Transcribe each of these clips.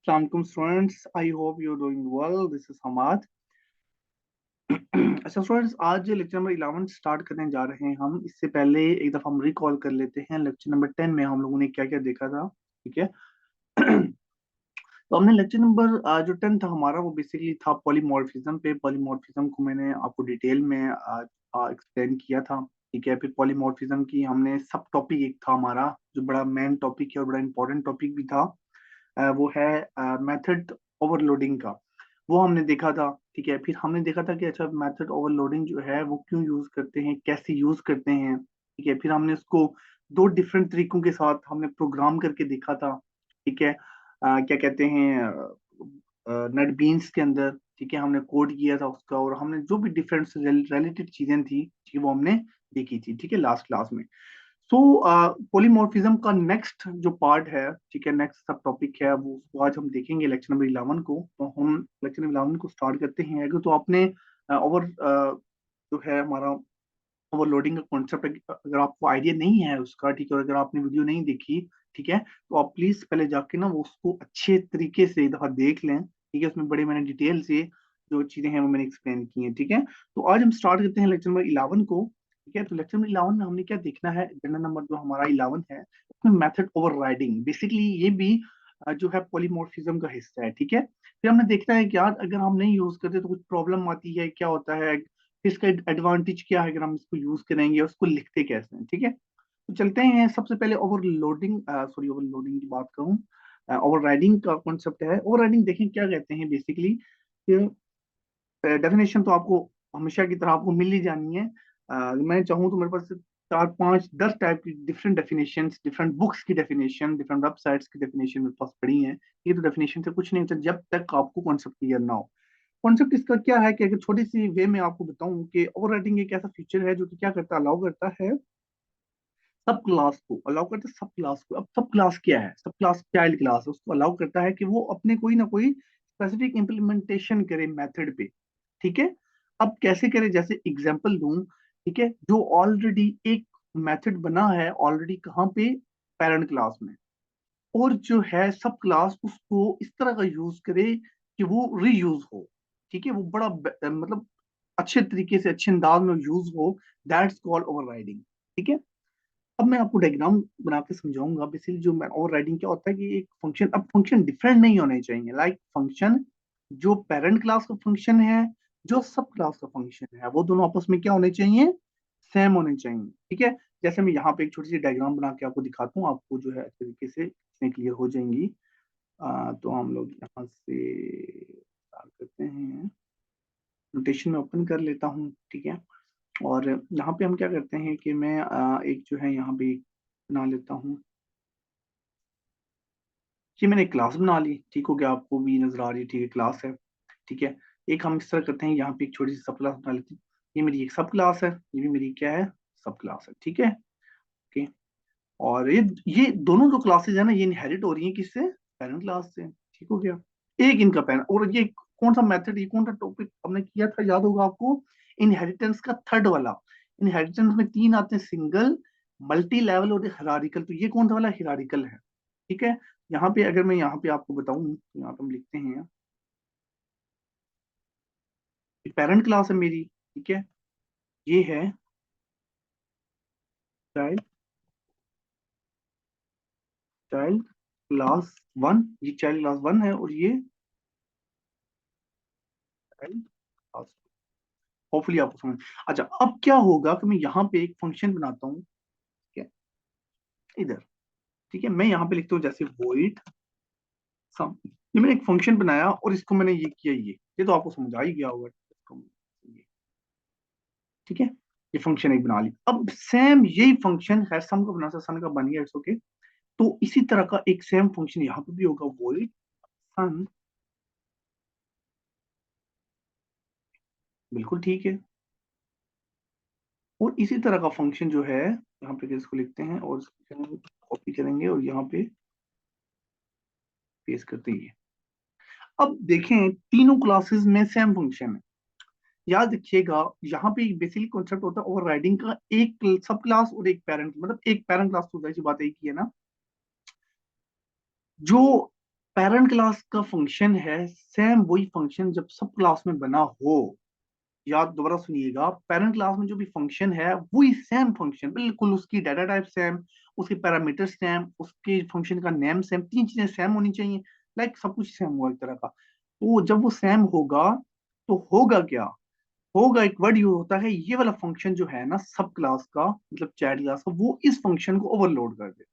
Assalamualaikum students, I hope you're doing well. This is Hamad. अच्छा students, आज lecture number 11 start करने जा रहे हैं हम। इससे पहले एक दफा हम रिकॉल कर लेते हैं लेक्चर नंबर 10 में हम लोगों ने क्या क्या देखा था। ठीक है। तो हमने लेक्चर नंबर जो 10 था हमारा, वो बेसिकली था पॉलीमॉर्फिज्म पे। पॉलीमॉर्फिज्म को मैंने आपको डिटेल में एक्सप्लेन किया था। ठीक है। फिर पॉलीमॉर्फिज्म की हमने सब टॉपिक एक था हमारा, जो बड़ा मेन टॉपिक है और बड़ा इंपॉर्टेंट टॉपिक भी था। वो है मेथड ओवरलोडिंग का। वो हमने देखा था। ठीक है। फिर हमने देखा था कि अच्छा मेथड ओवरलोडिंग जो है वो क्यों यूज करते हैं, कैसे यूज करते हैं। ठीक है। फिर हमने उसको दो डिफरेंट तरीकों के साथ हमने प्रोग्राम करके देखा था। ठीक है। क्या कहते हैं, नेट बीन्स के अंदर। ठीक है। हमने कोड किया था उसका, और हमने जो भी डिफरेंट रिलेटेड चीजें थी, ठीक है, वो हमने देखी थी। ठीक है, लास्ट क्लास में। सो पॉलीमॉर्फिज्म का नेक्स्ट जो पार्ट है, ठीक है, नेक्स्ट सब टॉपिक है, वो उसको आज हम देखेंगे लेक्चर नंबर 11 को। तो हम लेक्चर नंबर 11 को स्टार्ट करते हैं। अगर तो आपने ओवर जो है हमारा ओवरलोडिंग का कॉन्सेप्ट, अगर आपको आइडिया नहीं है उसका, ठीक है, और अगर आपने वीडियो नहीं देखी, ठीक है, तो आप प्लीज पहले जाके ना वो उसको अच्छे तरीके से एक दफा देख लें। ठीक है। उसमें बड़े मैंने डिटेल से जो चीजें हैं वो मैंने एक्सप्लेन की हैं। ठीक है। तो आज हम स्टार्ट करते हैं लेक्चर नंबर 11 को। ठीक है। तो लेक्चर नंबर 11 में हमने क्या देखना है, एजेंडा नंबर जो हमारा 11 है, उसमें मेथड ओवरराइडिंग। बेसिकली ये भी जो है पॉलीमॉर्फिज्म का हिस्सा है। ठीक है। फिर हमने देखना है कि यार अगर हम नहीं यूज करते तो कुछ प्रॉब्लम आती है, क्या होता है, इसका एडवांटेज क्या है अगर हम इसको यूज करेंगे, और उसको लिखते कैसे हैं। ठीक है। तो चलते हैं सबसे पहले ओवरलोडिंग, सॉरी ओवरलोडिंग की बात करूं, ओवरराइडिंग का कॉन्सेप्ट है। ओवरराइडिंग देखें क्या कहते हैं बेसिकली। डेफिनेशन तो आपको हमेशा की तरह आपको मिल ही जानी है। मैं चाहूँ तो मेरे पास 4 5 10 टाइप की डिफरेंट डेफिनेशन, डिफरेंट बुक्स की डेफिनेशन, डिफरेंट वेबसाइट्स की डेफिनेशन मेरे पास पड़ी है। ये तो डेफिनेशन से कुछ नहीं होता जब तक आपको कॉन्सेप्ट क्लियर ना हो। कॉन्सेप्ट इसका क्या है कि अगर छोटी सी वे में आपको बताऊं कि ओवरराइडिंग एक ऐसा फीचर है जो कि क्या करता है, अलाउ करता है सब क्लास को, अलाउ करता है सब क्लास को। अब सब क्लास क्या है, सब क्लास चाइल्ड क्लास है, उसको अलाउ करता है कि वो अपने कोई ना कोई स्पेसिफिक इम्प्लीमेंटेशन करे मेथड पे। ठीक है। अब कैसे करे, जैसे एग्जांपल दूं। ठीक है। जो ऑलरेडी एक मेथड बना है ऑलरेडी, कहाँ पे, पेरेंट क्लास में, और जो है सब क्लास उसको इस तरह का यूज करे कि वो रीयूज हो। ठीक है। वो बड़ा मतलब अच्छे तरीके से, अच्छे अंदाज में यूज हो। That's called overriding. ठीक है। अब मैं आपको डायग्राम बना के समझाऊंगा। बेसिकली जो मैं ओवरराइडिंग क्या होता है कि एक फंक्शन, अब फंक्शन डिफरेंट नहीं होने चाहिए। लाइक फंक्शन जो पेरेंट क्लास का फंक्शन है, जो सब क्लास का फंक्शन है, वो दोनों आपस में क्या होने चाहिए, सेम होने चाहिए। ठीक है। जैसे मैं यहाँ पे एक छोटी सी डायग्राम बना के आपको दिखाता हूँ, आपको जो है अच्छे तरीके से क्लियर हो जाएंगी। तो हम लोग यहाँ से start करते हैं। नोटेशन में ओपन कर लेता हूँ। ठीक है। और यहाँ पे हम क्या करते हैं कि मैं एक जो है यहाँ पे बना लेता हूँ कि मैंने एक क्लास बना ली। ठीक हो गया, आपको भी नजर आ रही है, ठीक है, क्लास है। ठीक है। एक हम इस तरह करते हैं, यहाँ पे एक छोटी सी सब क्लास बना लेते हैं। ये मेरी एक सब क्लास है, ये भी मेरी क्या है, सब क्लास है। ठीक है। ओके। और ये दोनों जो क्लासेज है ना, ये इनहेरिट हो रही है किससे, पेरेंट क्लास से। ठीक हो गया। एक इनका पेरेंट, और ये कौन सा मेथड, ये कौन सा टॉपिक हमने किया था, याद होगा आपको, इनहेरिटेंस का थर्ड वाला। इनहेरिटेंस में 3 आते हैं, सिंगल, मल्टी लेवल और हिरारिकल। तो ये कौन सा वाला, हिरारिकल है। ठीक है। यहाँ पे अगर मैं यहाँ पे आपको बताऊं, तो यहाँ पे हम लिखते हैं पेरेंट क्लास है मेरी। ठीक है। ये है चाइल्ड, चाइल्ड क्लास 1, ये चाइल्ड क्लास 1 है, और ये चाइल्ड क्लास, होपफुली आपको समझ। अच्छा, अब क्या होगा कि मैं यहाँ पे एक फंक्शन बनाता हूँ। ठीक है। इधर, ठीक है, मैं यहाँ पे लिखता हूँ जैसे void सम। ये मैंने एक फंक्शन बनाया और इसको मैंने ये किया, ये तो आपको समझ आ ही गया होगा इसको, ये, ठीक है। ये फंक्शन एक बना ली। अब सेम यही फंक्शन है, सम का बना सा, सन का बन गया, इट्स ओके। तो इसी तरह का एक सेम फंक्शन यहाँ पे भी होगा, void सन। बिल्कुल ठीक है। और इसी तरह का फंक्शन जो है यहाँ पे इसको लिखते हैं और कॉपी करेंगे और यहाँ पे पेस्ट करते हैं। अब देखें, तीनों क्लासेस में सेम फंक्शन है। याद रखिएगा, यहाँ पे बेसिकली कॉन्सेप्ट होता है ओवरराइडिंग का, एक सब क्लास और एक पेरेंट, मतलब एक पेरेंट क्लास तो वैसी बात एक ही है ना, जो पेरेंट क्लास का फंक्शन है सेम वही फंक्शन जब सब क्लास में बना हो। याद दोबारा सुनिएगा, पेरेंट क्लास में जो भी फंक्शन है वही सेम फंक्शन, बिल्कुल उसकी डाटा टाइप सेम, उसके पैरामीटर सेम, उसके फंक्शन का नेम सेम, तीन चीजें सेम होनी चाहिए। लाइक सब कुछ सेम हुआ एक तरह का। तो जब वो सेम होगा तो होगा क्या, होगा एक वर्ड यूज होता है, ये वाला फंक्शन जो है ना सब क्लास का, मतलब चाइल्ड क्लास का, वो इस फंक्शन को ओवरलोड कर देगा।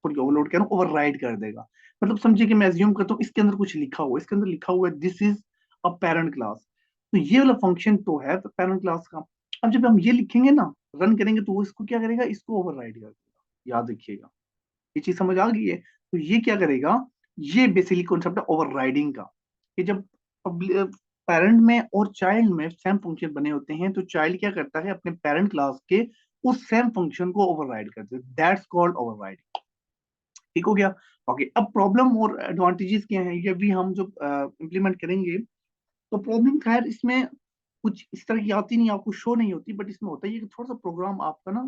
सॉरी ओवरलोड कह रहा हूँ, ओवरराइड कर देगा। मतलब समझिए कि मैं एज्यूम करता हूँ इसके अंदर कुछ लिखा हुआ है, इसके अंदर लिखा हुआ है this is a parent class, तो ये वाला फंक्शन तो है पेरेंट क्लास का। अब जब हम ये लिखेंगे ना, रन करेंगे, तो वो इसको क्या करेगा, इसको ओवरराइड कर देगा। याद रखिएगा, ये चीज समझ आ गई है। तो ये क्या करेगा, ये बेसिकली कॉन्सेप्ट है ओवरराइडिंग का, कि जब पेरेंट में और चाइल्ड में सेम फंक्शन बने होते हैं, तो चाइल्ड क्या करता है अपने पेरेंट क्लास के उस सेम फंक्शन को ओवरराइड करते हैं, दैट्स कॉल्ड ओवरराइडिंग। ठीक हो गया। ओके, अब प्रॉब्लम और एडवांटेजेस क्या हैं, ये भी हम जब इम्प्लीमेंट करेंगे। तो प्रॉब्लम खैर इसमें कुछ इस तरह की आती नहीं, आपको शो नहीं होती, बट इसमें होता है ये कि थोड़ा सा प्रोग्राम आपका ना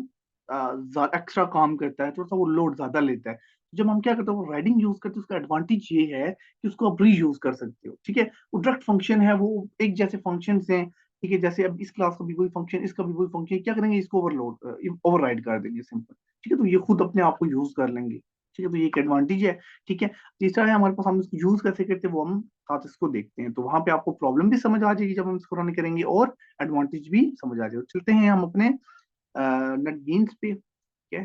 एक्स्ट्रा काम करता है, थोड़ा सा वो लोड ज्यादा लेता है। जब हम क्या करते हैं वो राइडिंग यूज करते हैं, उसका एडवांटेज ये है कि उसको आप री यूज कर सकते हो। ठीक है, वो डायरेक्ट फंक्शन है, वो एक जैसे फंक्शन हैं। ठीक है, जैसे अब इस क्लास का भी वही फंक्शन, इसका भी वही फंक्शन, क्या करेंगे, इसको ओवरलोड ओवरराइड कर देंगे सिंपल। ठीक है, तो ये खुद अपने आप को यूज कर लेंगे। ठीक है, तो ये एक एडवांटेज है। ठीक है, तीसरा है हमारे पास, हम इसको यूज कैसे करते हैं वो हम साथ इसको देखते हैं, तो वहां पे आपको प्रॉब्लम भी समझ आ जाएगी जब हम इसको रन करेंगे, और एडवांटेज भी समझ आ जाएगा। चलते हैं हम अपने नेट बीन्स पे। ठीक है,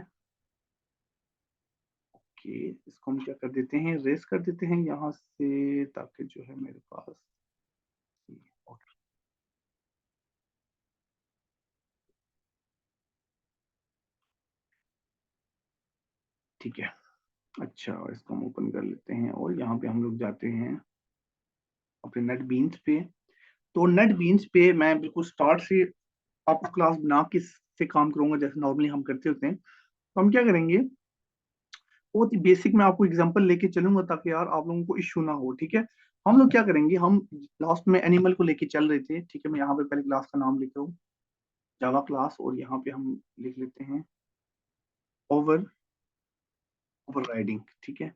ओके, इसको हम क्या कर देते हैं, रेस कर देते हैं यहाँ से, ताकि जो है मेरे पास, ओके, ठीक है। अच्छा, इसको हम ओपन कर लेते हैं, और यहाँ पे हम लोग जाते हैं अपने नेट बीन्स पे। तो नेट बीन्स पे मैं बिल्कुल स्टार्ट से आपको क्लास बना के से काम करूंगा, जैसे नॉर्मली हम करते होते हैं। तो हम क्या करेंगे, बहुत ही बेसिक मैं आपको एग्जांपल लेके चलूंगा, ताकि यार आप लोगों को इश्यू ना हो। ठीक है, हम लोग क्या करेंगे, हम लास्ट में एनिमल को लेके चल रहे थे। ठीक है, मैं यहाँ पे पहले क्लास का नाम लिख रहा हूँ, जावा क्लास, और यहाँ पे हम लिख लेते हैं ओवर ओवर राइडिंग। ठीक है,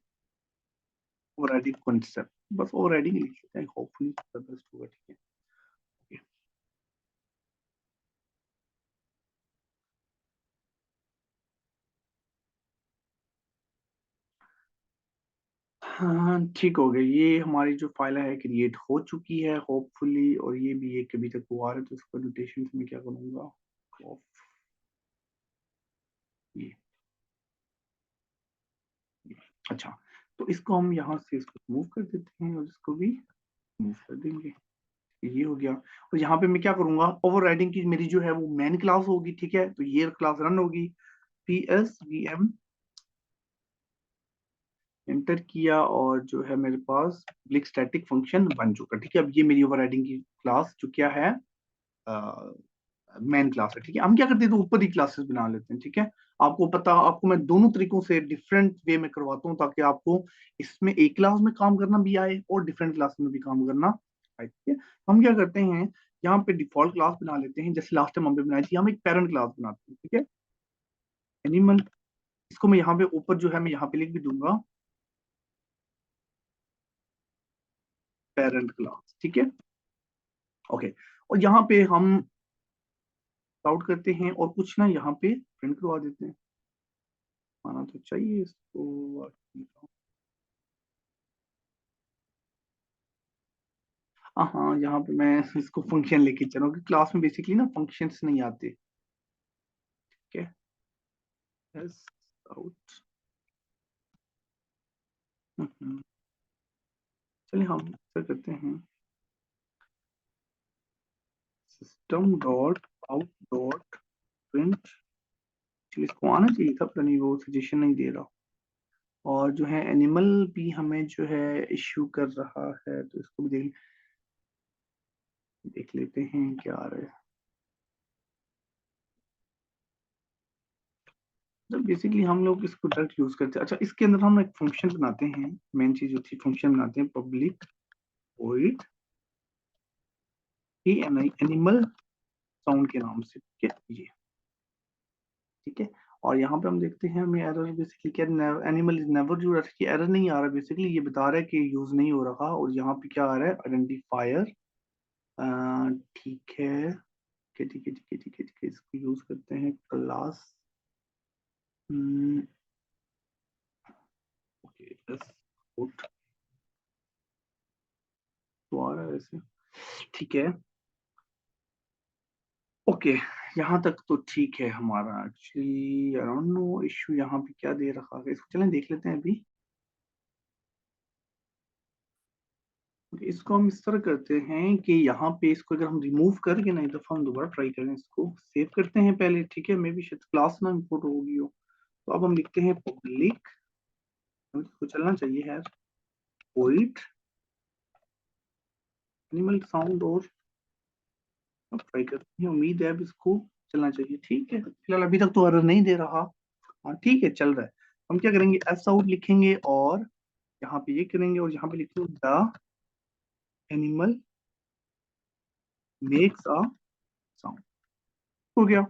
ओवर राइडिंग कॉन्सेप्ट, बस ओवर राइडिंग लिख लेते हैं, होपफुली बेस्ट होगा। ठीक है, ओके, हाँ ठीक हो गया, ये हमारी जो फाइल है क्रिएट हो चुकी है होपफुली, और ये भी एक अभी तक हुआ है, तो इसको नोटेशन में क्या करूँगा, ये, अच्छा, तो इसको हम यहाँ से इसको मूव कर देते हैं, और इसको भी मूव कर देंगे। ये हो गया। और यहाँ पे मैं क्या करूंगा, ओवरराइडिंग की मेरी जो है वो मेन क्लास होगी। ठीक है, तो ये क्लास रन होगी, P S V M enter किया, और जो है मेरे पास पब्लिक स्टैटिक फंक्शन बन चुका। ठीक है, अब ये मेरी ओवरराइडिंग की क्लास जो क्या है, मेन क्लास है। ठीक है, हम क्या करते हैं, तो ऊपर ही क्लासेस बना लेते हैं। ठीक है, आपको पता, आपको मैं दोनों तरीकों से डिफरेंट वे में करवाता हूँ, ताकि आपको इसमें एक क्लास में काम करना भी आए और डिफरेंट क्लास में भी काम करना आए। ठीक है, हम क्या करते हैं, यहाँ पे डिफॉल्ट क्लास बना लेते हैं, जैसे लास्ट टाइम हमने बनाई थी, हम एक पेरेंट क्लास बनाते हैं। ठीक है, एनिमल, इसको मैं यहाँ पे ऊपर जो है मैं यहाँ पे लिख भी दूंगा, पेरेंट क्लास। ठीक है, ओके, और यहाँ पे हम आउट करते हैं, और कुछ ना यहाँ पे प्रिंट करवा देते हैं, आना तो चाहिए इसको। हाँ हाँ, यहाँ पे मैं इसको फंक्शन लेके चलूँ, क्योंकि क्लास में बेसिकली ना फंक्शंस नहीं आते। ठीक है, यस, आउट, चलिए हम ऐसा करते हैं, system dot out dot print, इसको आना चाहिए था, पता नहीं वो सजेशन नहीं दे रहा। और जो है एनिमल भी हमें जो है इश्यू कर रहा है, तो इसको भी देख देख लेते हैं क्या आ रहा है। तो बेसिकली हम लोग इसको डायरेक्ट यूज करते हैं। अच्छा, इसके अंदर हम एक फंक्शन बनाते हैं, मेन चीज जो थी, फंक्शन बनाते हैं पब्लिक वॉइड एनिमल साउंड के नाम से। ठीक है, ये, ठीक है, और यहाँ पे हम देखते हैं हमें एरर बेसिकली क्या, एनिमल इज नेवर यूज, कि एरर नहीं आ रहा, बेसिकली ये बता रहा है कि यूज नहीं हो रहा। और यहाँ पे क्या आ रहा है, आइडेंटिफायर। ठीक है, ठीक है, ठीक है, ठीक है, ठीक है, ठीक है, इसको यूज करते हैं क्लास। ओके, आउट तो आ रहा है वैसे, ठीक है। ओके, यहाँ तक तो ठीक है हमारा। Actually I don't know issue यहाँ पे क्या दे रखा है, इसको चलें देख लेते हैं अभी। इसको हम इस तरह करते हैं कि यहाँ पे इसको अगर हम रिमूव करके ना, एक दफा हम दोबारा ट्राई करें, इसको सेव करते हैं पहले, ठीक है। मे बी शायद क्लास ना इम्पोर्ट होगी हो। तो अब हम लिखते हैं पब्लिक, इसको चलना चाहिए है, पोइट एनिमल साउंड, और अब ट्राई करते हैं, उम्मीद है अब इसको चलना चाहिए। ठीक है, फिलहाल अभी तक तो एरर नहीं दे रहा। हाँ ठीक है, चल रहा है। हम क्या करेंगे, एस आउट लिखेंगे और यहाँ पे ये करेंगे, और यहाँ पे लिखेंगे the animal makes a sound. हो गया,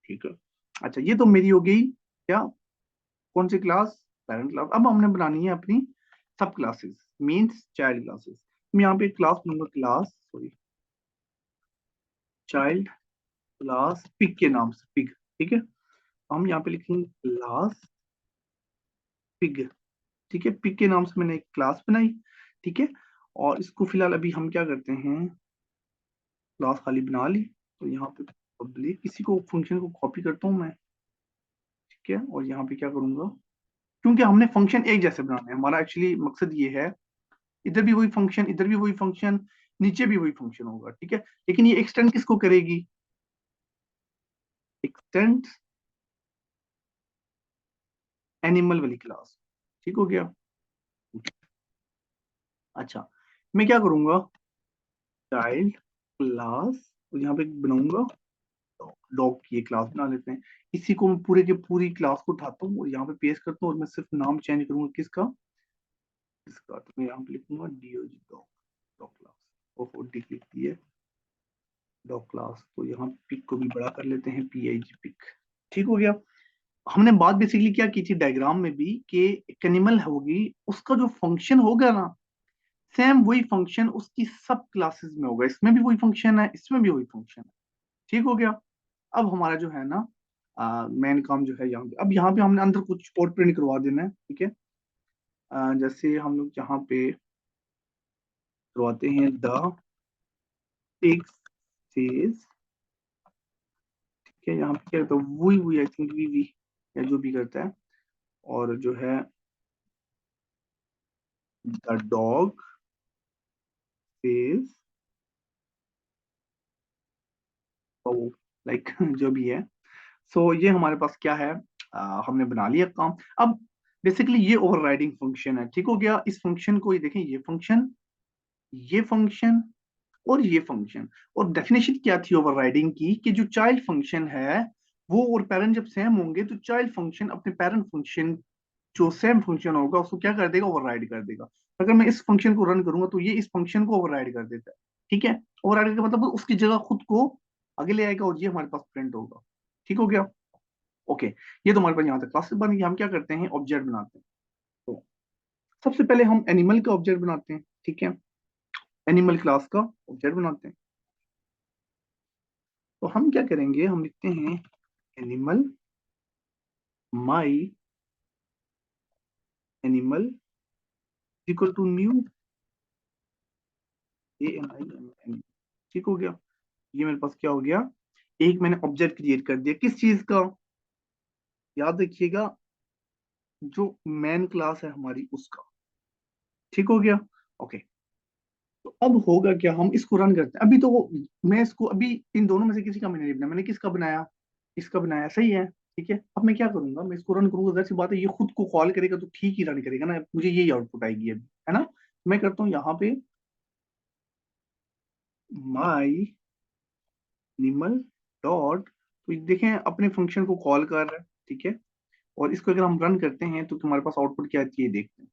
ठीक है। अच्छा, ये तो मेरी हो गई क्या, कौन सी क्लास, पेरेंट क्लास। अब हमने बनानी है अपनी सब क्लासेस, मींस चाइल्ड क्लासेस। मैं यहाँ पे क्लास बनूंगा, class sorry child class pig के नाम से, पिग, ठीक है। हम यहाँ पे लिखेंगे क्लास पिग, ठीक है। पिग के नाम से मैंने एक क्लास बनाई, ठीक है। और इसको फिलहाल अभी हम क्या करते हैं, क्लास खाली बना ली, तो यहाँ पे पब्लिक, किसी को फंक्शन को कॉपी करता हूँ मैं, ठीक है। और यहाँ पे क्या करूंगा, क्योंकि हमने फंक्शन एक जैसे बनाने हैं, हमारा एक्चुअली मकसद ये है, इधर भी वही फंक्शन, इधर भी वही फंक्शन, नीचे भी वही फंक्शन होगा, ठीक है। लेकिन ये एक्सटेंड किसको करेगी, एक्सटेंड एनिमल वाली क्लास, ठीक हो गया। अच्छा, मैं क्या करूंगा, चाइल्ड क्लास, तो यहाँ पे बनाऊंगा डॉग की एक क्लास बना लेते हैं। इसी को मैं पूरे के पूरी क्लास को उठाता हूँ और यहाँ पे पेस्ट करता हूँ, और मैं सिर्फ नाम चेंज करूंगा किसका, इसका। तो मैं यहाँ पे लिखूंगा डीओजी डॉग, डॉग क्लास, और डी लिख दिए डॉग क्लास। तो यहाँ पिक को भी बड़ा कर लेते हैं, पी आई जी पिक, ठीक हो गया। हमने बात बेसिकली क्या की थी डायग्राम में भी, कि एक एनिमल होगी, उसका जो फंक्शन होगा ना, सेम वही फंक्शन उसकी सब क्लासेस में होगा। इसमें भी वही फंक्शन है, इसमें भी वही फंक्शन है, ठीक हो गया। अब हमारा जो है ना, मेन काम जो है यहाँ पे, अब यहाँ पे हमने अंदर कुछ और प्रिंट करवा देना है, ठीक है। जैसे हम लोग यहाँ पे करवाते हैं द पिग सेज, ठीक है। यहाँ पे क्या करता है, वही वही आई थिंक वी या जो भी करता है, और जो है द डॉग सेज, लाइक जो भी है। सो ये हमारे पास क्या है, हमने बना लिया काम। अब बेसिकली ये ओवरराइडिंग फंक्शन है, ठीक हो गया। इस फंक्शन को ये देखें, ये फंक्शन, ये फंक्शन और ये फंक्शन। और डेफिनेशन क्या थी ओवरराइडिंग की, कि जो चाइल्ड फंक्शन है वो और पेरेंट जब सेम होंगे, तो चाइल्ड फंक्शन अपने पेरेंट फंक्शन जो सेम फंक्शन होगा उसको क्या कर देगा, ओवरराइड कर देगा। अगर मैं इस फंक्शन को रन करूंगा तो ये इस फंक्शन को ओवरराइड कर देता है, ठीक है। ओवरराइड का मतलब उसकी जगह खुद को आगे ले आएगा, और ये हमारे पास प्रिंट होगा, ठीक हो गया। ओके, ये तो हमारे पास यहाँ तक क्लासेस बन गई। हम क्या करते हैं, ऑब्जेक्ट बनाते हैं। तो सबसे पहले हम एनिमल का ऑब्जेक्ट बनाते हैं, ठीक है। एनिमल क्लास का ऑब्जेक्ट बनाते हैं। तो हम क्या करेंगे, हम लिखते हैं animal my animal equal to new, A N I M N, ठीक हो गया। ये मेरे पास क्या हो गया, एक मैंने ऑब्जेक्ट क्रिएट कर दिया, किस चीज का, याद रखिएगा, जो मेन क्लास है हमारी उसका, ठीक हो गया। ओके, तो अब होगा क्या, हम इसको रन करते हैं। अभी तो मैं इसको अभी इन दोनों में से किसी का मैंने नहीं बनाया, मैंने किसका बनाया, इसका बनाया, सही है, ठीक है। अब मैं क्या करूंगा, मैं इसको रन करूंगा, जैसी बात है, ये खुद को कॉल करेगा तो ठीक ही रन करेगा ना, मुझे यही आउटपुट आएगी अभी, है ना। मैं करता हूँ यहाँ पे माई एनिमल डॉट, तो देखें अपने फंक्शन को कॉल कर रहा है, ठीक है। और इसको अगर हम रन करते हैं तो तुम्हारे पास आउटपुट क्या आती है, देखते हैं।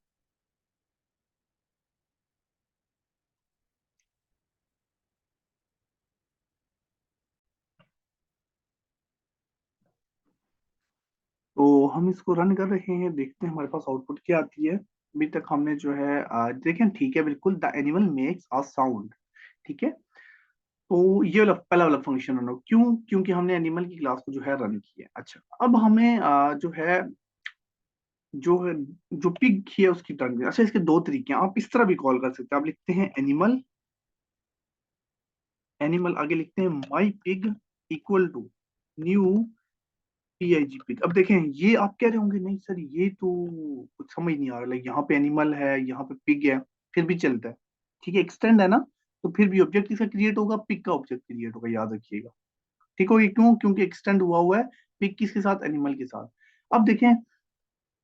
तो हम इसको रन कर रहे हैं, देखते हैं हमारे पास आउटपुट क्या आती है। अभी तक हमने जो है देखें, ठीक है, बिल्कुल the animal makes a sound. ठीक है, तो ये वाला पहला वाला फंक्शन रन हो, क्यों? क्योंकि हमने एनिमल की क्लास को जो है रन किया। अच्छा, अब हमें जो है जो पिग है उसकी टर्न। अच्छा, इसके दो तरीके हैं, आप इस तरह भी कॉल कर सकते हैं। आप लिखते हैं एनिमल, एनिमल आगे लिखते हैं my pig equal to new PIG pig. अब देखें, ये आप कह रहे होंगे नहीं सर ये तो कुछ समझ नहीं आ रहा, लाइक यहाँ पे एनिमल है, यहाँ पे पिग है, फिर भी चलता है। ठीक है, एक्सटेंड है ना, तो फिर भी ऑब्जेक्ट किसका क्रिएट होगा? पिग का ऑब्जेक्ट क्रिएट होगा, याद रखिएगा। ठीक होगी, क्यों? क्योंकि एक्सटेंड हुआ हुआ है पिग किसके साथ? एनिमल के साथ। अब देखें,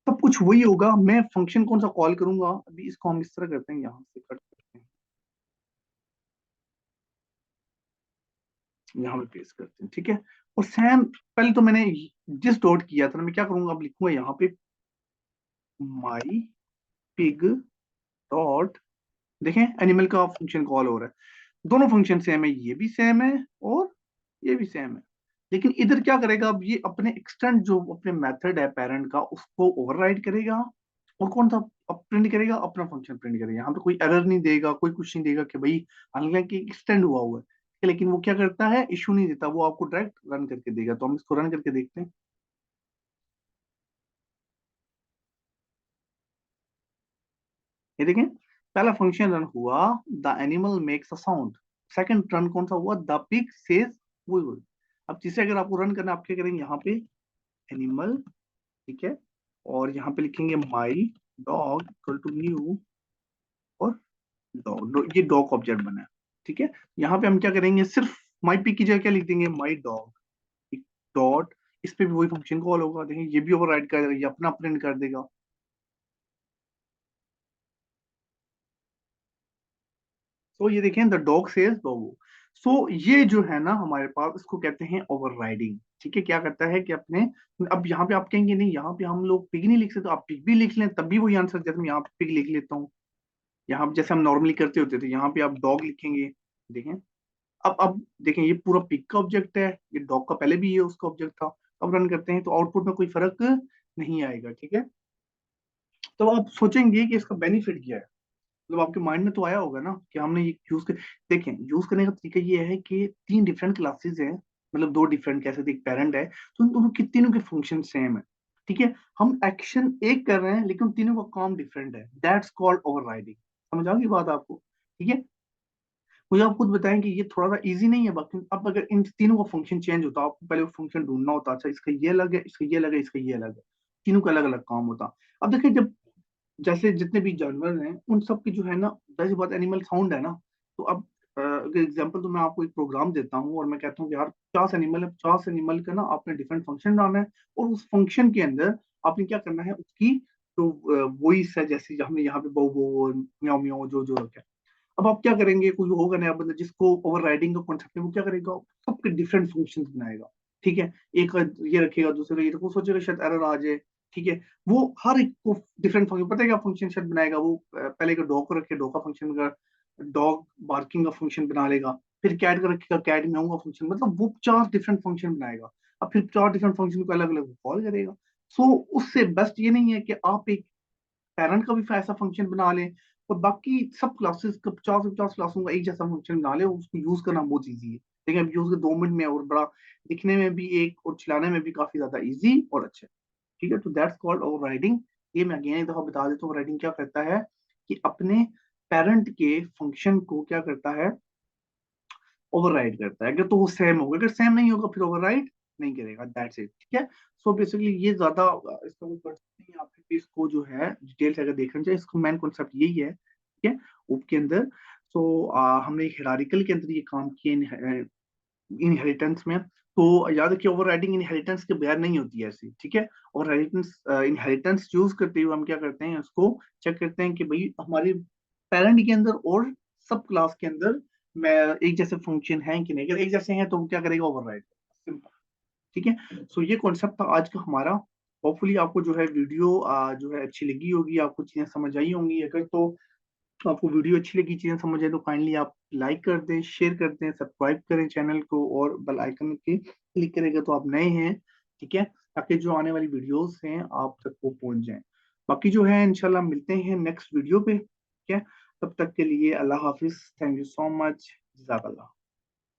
सब कुछ वही होगा, मैं फंक्शन कौन सा कॉल करूंगा? अभी इसको हम इस तरह करते हैं, यहाँ से कट करते हैं, यहाँ पे पेस्ट करते हैं। ठीक है, और सेम पहले तो मैंने जिस डॉट किया था ना, मैं क्या करूंगा, अब लिखूंगा यहाँ पे माई पिग डॉट। देखें, एनिमल का फंक्शन कॉल हो रहा है, दोनों फंक्शन सेम है, ये भी सेम है और ये भी सेम है। लेकिन इधर क्या करेगा, अब ये अपने एक्सटेंड जो अपने मेथड है पेरेंट का, उसको ओवरराइड करेगा, और कौन सा अब प्रिंट करेगा? अपना फंक्शन प्रिंट करेगा। यहाँ पे कोई एरर नहीं देगा, कोई कुछ नहीं देगा कि भाई हालांकि एक्सटेंड हुआ हुआ है, लेकिन वो क्या करता है, इशू नहीं देता, वो आपको डायरेक्ट रन करके देगा। तो हम इसको रन करके देखते हैं। ये देखें, पहला फंक्शन रन हुआ, the animal makes a sound. Second run कौन सा हुआ? The pig says we. अब तीसरे अगर आपको रन करना है, आप क्या करेंगे, यहाँ पे एनिमल, ठीक है, और यहाँ पे लिखेंगे my dog equal to new, और डॉग, ये डॉग ऑब्जेक्ट बना है। ठीक है, यहाँ पे हम क्या करेंगे, सिर्फ माई पिग की जगह क्या लिख देंगे, माई डॉग डॉट। इस पे भी वही फंक्शन कॉल होगा, देखिए ये भी ओवरराइड कर देगा, ये अपना प्रिंट कर देगा। सो ये देखें, द डॉग सेज डॉगो। सो ये जो है ना हमारे पास, इसको कहते हैं ओवरराइडिंग। ठीक है, क्या करता है कि अपने, अब यहाँ पे आप कहेंगे नहीं यहाँ पे हम लोग पिग नहीं लिख सकते, तो आप पिग भी लिख लें तब भी वही आंसर, जैसे मैं यहाँ पे पिग लिख लेता हूँ, यहाँ पे जैसे हम नॉर्मली करते होते थे, यहाँ पे आप डॉग लिखेंगे। देखें, अब देखें, ये पूरा पिग का ऑब्जेक्ट है, ये डॉग का पहले भी ये उसका ऑब्जेक्ट था। अब रन करते हैं तो आउटपुट में कोई फर्क नहीं आएगा। ठीक है, तो आप सोचेंगे कि इसका बेनिफिट क्या है, मतलब आपके माइंड में तो आया होगा ना कि हमने ये यूज कर। देखें, यूज करने का तरीका ये है कि तीन डिफरेंट क्लासेस हैं, मतलब दो डिफरेंट, कैसे एक पेरेंट है, तो उन दोनों के तीनों के फंक्शन सेम है। ठीक है, हम एक्शन एक कर रहे हैं लेकिन उन तीनों का काम डिफरेंट है, दैट्स कॉल्ड ओवरराइडिंग। समझ आ गई बात आपको? ठीक है, मुझे आप खुद बताएं कि ये थोड़ा सा इजी नहीं है बाकी। अब अगर इन तीनों का फंक्शन चेंज होता, आपको पहले वो फंक्शन ढूंढना होता, अच्छा इसका ये अलग है, इसका ये अलग है, इसका ये अलग है, तीनों का अलग अलग काम होता। अब देखिए, जब जैसे जितने भी जानवर हैं उन सब की जो है ना, वैसी बात एनिमल साउंड है ना, तो अब अगर एग्जांपल तो मैं आपको एक प्रोग्राम देता हूँ और मैं कहता हूँ कि यार 50 एनिमल है, 50 एनिमल का ना आपने डिफरेंट फंक्शन डालना है, और उस फंक्शन के अंदर आपने क्या करना है, उसकी जो वॉइस है, जैसे हमने यहाँ पे बो बो म्याओ म्याओ जो जो रखा है, अब आप क्या करेंगे, कोई होगा नया बंदा जिसको ओवरराइडिंग का कॉन्सेप्ट है, वो क्या करेगा, सबके डिफरेंट फंक्शंस बनाएगा। ठीक है, एक का ये रखेगा, दूसरे का ये रखेगा, वो सोचेगा शायद एरर आ जाए। ठीक है, वो हर एक को डिफरेंट फंक्शन, पता है क्या फंक्शन शायद बनाएगा वो, पहले का डॉग को रखे, डॉग का फंक्शन का डॉग बार्किंग का फंक्शन बना लेगा, फिर कैट का रखेगा, कैट म्याऊं का फंक्शन, मतलब वो चार डिफरेंट फंक्शन बनाएगा। अब फिर चार डिफरेंट फंक्शन को अलग अलग कॉल करेगा। सो उससे बेस्ट ये नहीं है कि आप एक पेरेंट का भी ऐसा फंक्शन बना लें, और बाकी सब क्लासेस का 50 से 50 क्लासों का एक जैसा फंक्शन बना ले, उसको यूज करना बहुत ईजी है। लेकिन अब यूज के 2 मिनट में, और बड़ा दिखने में भी एक, और चलाने में भी काफी ज्यादा इजी और अच्छा है। ठीक है, तो दैट्स कॉल्ड ओवर राइडिंग। ये मैं अगेन एक दफा बता देता हूँ, राइडिंग क्या करता है कि अपने पेरेंट के फंक्शन को क्या करता है, ओवरराइड करता है। अगर तो वो सेम होगा, अगर सेम नहीं होगा फिर ओवरराइड नहीं करेगा, दैट्स इट। ठीक है, सो बेसिकली ये ज्यादा इसका कोई पढ़ नहीं है आपके, इसको जो है डिटेल से अगर देखना चाहिए, इसको मेन कॉन्सेप्ट यही है। ठीक है, ऊप के अंदर। सो हमने हिरारिकल के अंदर ये काम किए, इनहेरिटेंस में। तो याद रखिए, ओवरराइडिंग इनहेरिटेंस के बगैर नहीं होती है ऐसी। ठीक है, ओवरराइडिंग इनहेरिटेंस यूज करते हुए हम क्या करते हैं, उसको चेक करते हैं कि भाई हमारे पेरेंट के अंदर और सब क्लास के अंदर मैं एक जैसे फंक्शन है कि नहीं, अगर एक जैसे हैं तो वो क्या करेगा, ओवरराइड। सिंपल। ठीक है, सो ये कॉन्सेप्ट था आज का हमारा। होपफुली आपको जो है वीडियो जो है अच्छी लगी होगी, आपको चीजें समझ आई होंगी। अगर तो आपको वीडियो अच्छी लगी, चीजें समझ आए, तो काइंडली आप लाइक कर दें, शेयर कर दें, सब्सक्राइब करें चैनल को, और बेल आइकन की क्लिक करेंगे तो आप नए हैं। ठीक है, ताकि जो आने वाली वीडियोस हैं आप तक वो पहुंच जाएं। बाकी जो है इंशाल्लाह मिलते हैं नेक्स्ट वीडियो पे, ठीक है। तब तक के लिए अल्लाह हाफिज, थैंक यू सो मच, जज़ाकल्लाह।